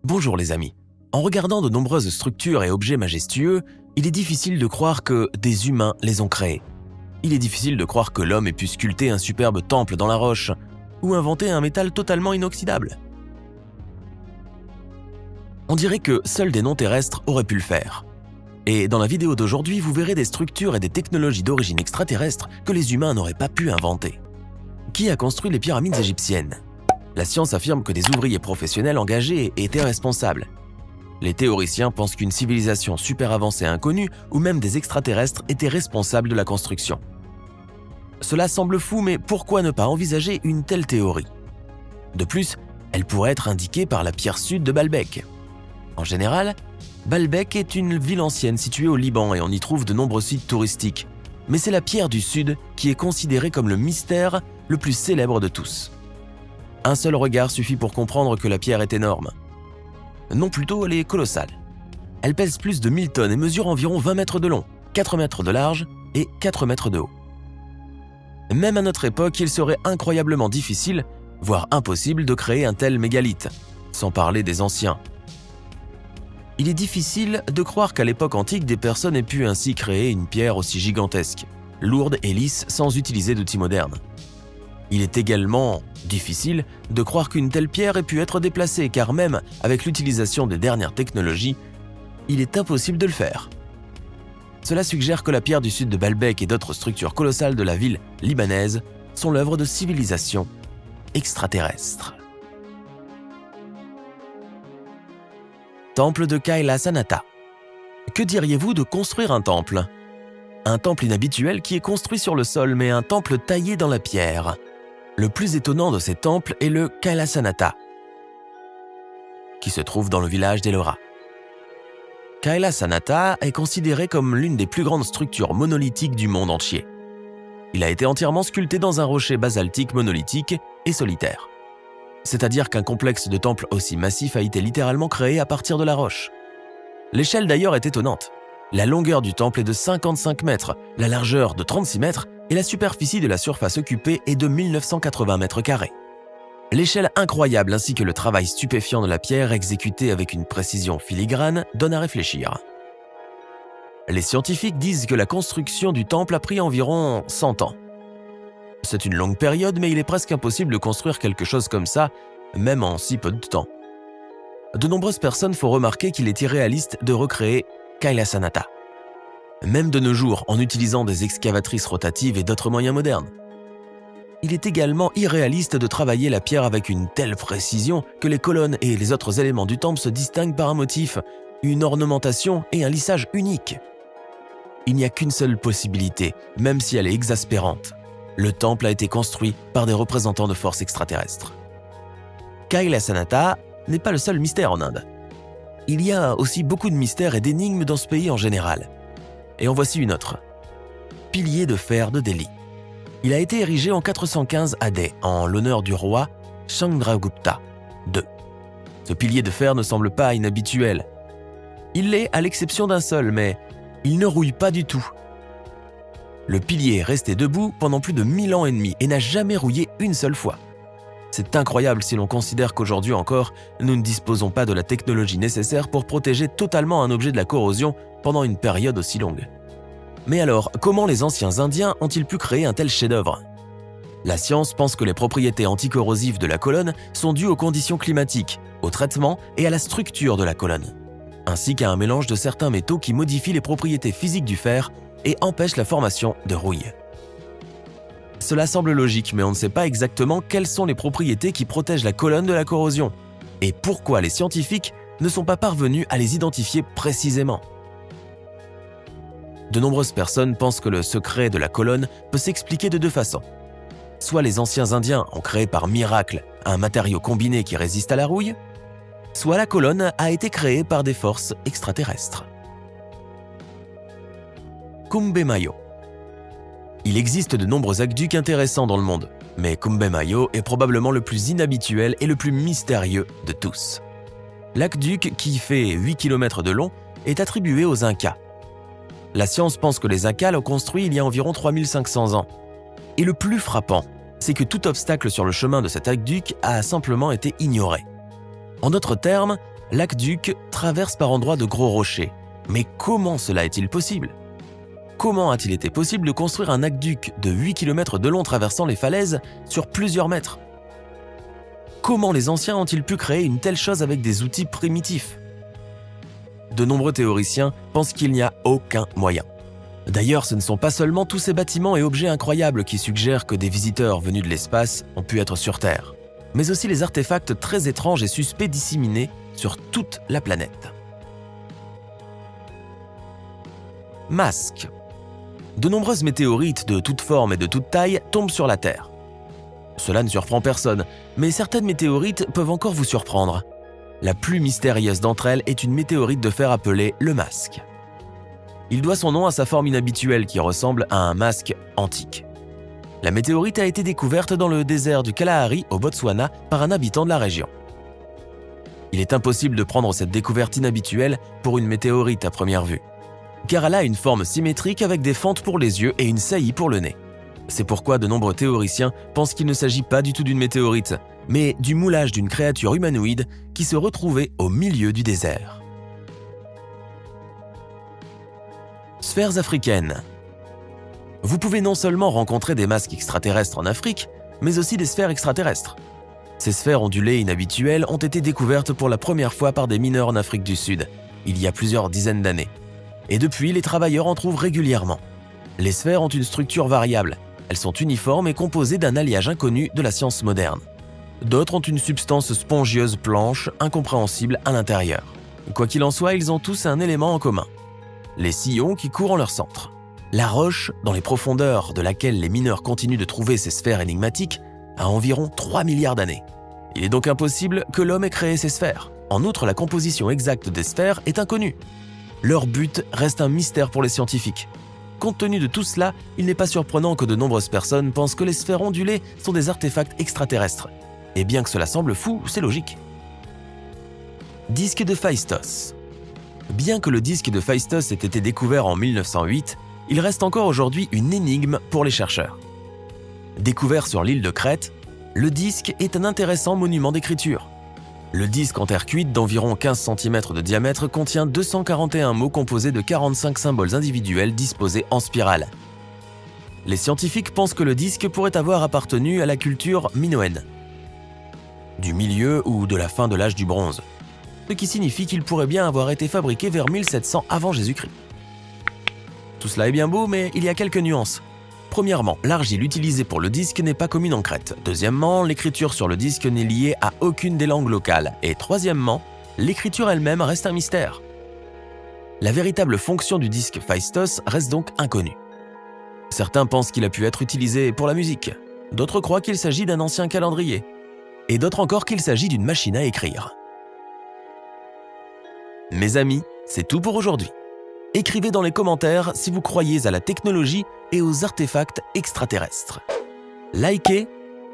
Bonjour les amis. En regardant de nombreuses structures et objets majestueux, il est difficile de croire que des humains les ont créés. Il est difficile de croire que l'homme ait pu sculpter un superbe temple dans la roche ou inventer un métal totalement inoxydable. On dirait que seuls des non-terrestres auraient pu le faire. Et dans la vidéo d'aujourd'hui, vous verrez des structures et des technologies d'origine extraterrestre que les humains n'auraient pas pu inventer. Qui a construit les pyramides égyptiennes ? La science affirme que des ouvriers professionnels engagés étaient responsables. Les théoriciens pensent qu'une civilisation super avancée inconnue ou même des extraterrestres étaient responsables de la construction. Cela semble fou, mais pourquoi ne pas envisager une telle théorie ? De plus, elle pourrait être indiquée par la pierre sud de Baalbek. En général, Baalbek est une ville ancienne située au Liban et on y trouve de nombreux sites touristiques. Mais c'est la pierre du sud qui est considérée comme le mystère le plus célèbre de tous. Un seul regard suffit pour comprendre que la pierre est énorme. Non, plutôt, elle est colossale. Elle pèse plus de 1000 tonnes et mesure environ 20 mètres de long, 4 mètres de large et 4 mètres de haut. Même à notre époque, il serait incroyablement difficile, voire impossible, de créer un tel mégalithe, sans parler des anciens. Il est difficile de croire qu'à l'époque antique, des personnes aient pu ainsi créer une pierre aussi gigantesque, lourde et lisse sans utiliser d'outils modernes. Il est également difficile de croire qu'une telle pierre ait pu être déplacée, car même avec l'utilisation des dernières technologies, il est impossible de le faire. Cela suggère que la pierre du sud de Baalbek et d'autres structures colossales de la ville libanaise sont l'œuvre de civilisations extraterrestres. Temple de Kailasanath. Que diriez-vous de construire un temple ? Un temple inhabituel qui est construit sur le sol, mais un temple taillé dans la pierre. Le plus étonnant de ces temples est le Kailasanath, qui se trouve dans le village d'Ellora. Kailasanath est considéré comme l'une des plus grandes structures monolithiques du monde entier. Il a été entièrement sculpté dans un rocher basaltique monolithique et solitaire. C'est-à-dire qu'un complexe de temples aussi massif a été littéralement créé à partir de la roche. L'échelle d'ailleurs est étonnante. La longueur du temple est de 55 mètres, la largeur de 36 mètres et la superficie de la surface occupée est de 1980 mètres carrés. L'échelle incroyable ainsi que le travail stupéfiant de la pierre exécuté avec une précision filigrane donne à réfléchir. Les scientifiques disent que la construction du temple a pris environ 100 ans. C'est une longue période, mais il est presque impossible de construire quelque chose comme ça, même en si peu de temps. De nombreuses personnes font remarquer qu'il est irréaliste de recréer Kailasanath, même de nos jours en utilisant des excavatrices rotatives et d'autres moyens modernes. Il est également irréaliste de travailler la pierre avec une telle précision que les colonnes et les autres éléments du temple se distinguent par un motif, une ornementation et un lissage unique. Il n'y a qu'une seule possibilité, même si elle est exaspérante. Le temple a été construit par des représentants de forces extraterrestres. Kailasanath n'est pas le seul mystère en Inde. Il y a aussi beaucoup de mystères et d'énigmes dans ce pays en général. Et en voici une autre. Pilier de fer de Delhi. Il a été érigé en 415 AD en l'honneur du roi Chandragupta II. Ce pilier de fer ne semble pas inhabituel. Il l'est à l'exception d'un seul, mais il ne rouille pas du tout. Le pilier est resté debout pendant plus de 1000 ans et demi et n'a jamais rouillé une seule fois. C'est incroyable si l'on considère qu'aujourd'hui encore, nous ne disposons pas de la technologie nécessaire pour protéger totalement un objet de la corrosion pendant une période aussi longue. Mais alors, comment les anciens Indiens ont-ils pu créer un tel chef-d'œuvre ? La science pense que les propriétés anticorrosives de la colonne sont dues aux conditions climatiques, au traitement et à la structure de la colonne, ainsi qu'à un mélange de certains métaux qui modifient les propriétés physiques du fer et empêchent la formation de rouille. Cela semble logique, mais on ne sait pas exactement quelles sont les propriétés qui protègent la colonne de la corrosion, et pourquoi les scientifiques ne sont pas parvenus à les identifier précisément. De nombreuses personnes pensent que le secret de la colonne peut s'expliquer de deux façons. Soit les anciens Indiens ont créé par miracle un matériau combiné qui résiste à la rouille, soit la colonne a été créée par des forces extraterrestres. Kumbhe Mayo. Il existe de nombreux aqueducs intéressants dans le monde, mais Kumbhe Mayo est probablement le plus inhabituel et le plus mystérieux de tous. L'aqueduc, qui fait 8 km de long, est attribué aux Incas. La science pense que les Incas l'ont construit il y a environ 3500 ans. Et le plus frappant, c'est que tout obstacle sur le chemin de cet aqueduc a simplement été ignoré. En d'autres termes, l'aqueduc traverse par endroits de gros rochers. Mais comment cela est-il possible? Comment a-t-il été possible de construire un aqueduc de 8 km de long traversant les falaises sur plusieurs mètres? Comment les anciens ont-ils pu créer une telle chose avec des outils primitifs? De nombreux théoriciens pensent qu'il n'y a aucun moyen. D'ailleurs, ce ne sont pas seulement tous ces bâtiments et objets incroyables qui suggèrent que des visiteurs venus de l'espace ont pu être sur Terre, mais aussi les artefacts très étranges et suspects disséminés sur toute la planète. Masque. De nombreuses météorites de toutes formes et de toutes tailles tombent sur la Terre. Cela ne surprend personne, mais certaines météorites peuvent encore vous surprendre. La plus mystérieuse d'entre elles est une météorite de fer appelée le masque. Il doit son nom à sa forme inhabituelle qui ressemble à un masque antique. La météorite a été découverte dans le désert du Kalahari au Botswana par un habitant de la région. Il est impossible de prendre cette découverte inhabituelle pour une météorite à première vue, car elle a une forme symétrique avec des fentes pour les yeux et une saillie pour le nez. C'est pourquoi de nombreux théoriciens pensent qu'il ne s'agit pas du tout d'une météorite, mais du moulage d'une créature humanoïde qui se retrouvait au milieu du désert. Sphères africaines. Vous pouvez non seulement rencontrer des masques extraterrestres en Afrique, mais aussi des sphères extraterrestres. Ces sphères ondulées inhabituelles ont été découvertes pour la première fois par des mineurs en Afrique du Sud, il y a plusieurs dizaines d'années. Et depuis, les travailleurs en trouvent régulièrement. Les sphères ont une structure variable. Elles sont uniformes et composées d'un alliage inconnu de la science moderne. D'autres ont une substance spongieuse blanche, incompréhensible à l'intérieur. Quoi qu'il en soit, ils ont tous un élément en commun: les sillons qui courent en leur centre. La roche, dans les profondeurs de laquelle les mineurs continuent de trouver ces sphères énigmatiques, a environ 3 milliards d'années. Il est donc impossible que l'homme ait créé ces sphères. En outre, la composition exacte des sphères est inconnue. Leur but reste un mystère pour les scientifiques. Compte tenu de tout cela, il n'est pas surprenant que de nombreuses personnes pensent que les sphères ondulées sont des artefacts extraterrestres. Et bien que cela semble fou, c'est logique. Disque de Phaistos. Bien que le disque de Phaistos ait été découvert en 1908, il reste encore aujourd'hui une énigme pour les chercheurs. Découvert sur l'île de Crète, le disque est un intéressant monument d'écriture. Le disque en terre cuite d'environ 15 cm de diamètre contient 241 mots composés de 45 symboles individuels disposés en spirale. Les scientifiques pensent que le disque pourrait avoir appartenu à la culture minoenne, du milieu ou de la fin de l'âge du bronze, ce qui signifie qu'il pourrait bien avoir été fabriqué vers 1700 avant Jésus-Christ. Tout cela est bien beau, mais il y a quelques nuances. Premièrement, l'argile utilisée pour le disque n'est pas commune en Crète. Deuxièmement, l'écriture sur le disque n'est liée à aucune des langues locales. Et troisièmement, l'écriture elle-même reste un mystère. La véritable fonction du disque Phaistos reste donc inconnue. Certains pensent qu'il a pu être utilisé pour la musique. D'autres croient qu'il s'agit d'un ancien calendrier. Et d'autres encore qu'il s'agit d'une machine à écrire. Mes amis, c'est tout pour aujourd'hui. Écrivez dans les commentaires si vous croyez à la technologie et aux artefacts extraterrestres. Likez,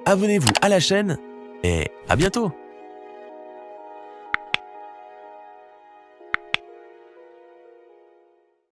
abonnez-vous à la chaîne et à bientôt!